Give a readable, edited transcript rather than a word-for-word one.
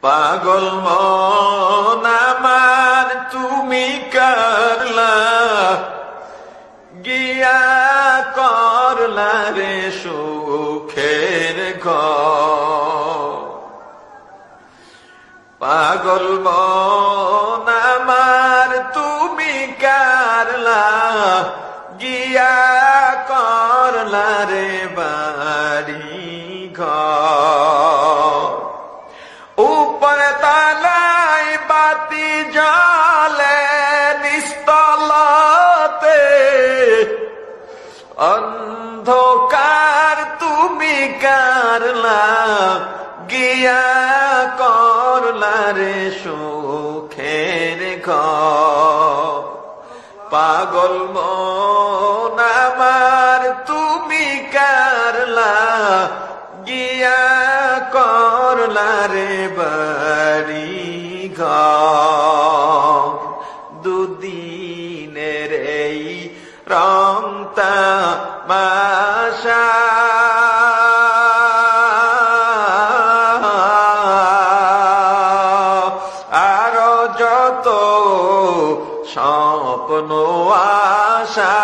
পাগল মন আমার তুমি করলা গিয়া করলা রে সুখের ঘর। পাগল মন আমার তুমি করলা গিয়া করলা রে বাড়ি ঘর। উপর তালায় বাতি জ্বলে নিস্তলাতে অন্ধকার তুমি করলা গিয়া করলা রে সুখের ঘর। পাগল মন আমার তুমি করলা গিয়া করলা রে বাড়ি ঘর। দুদিনের এই রং তামাশা আরো যত স্বপ্ন আশা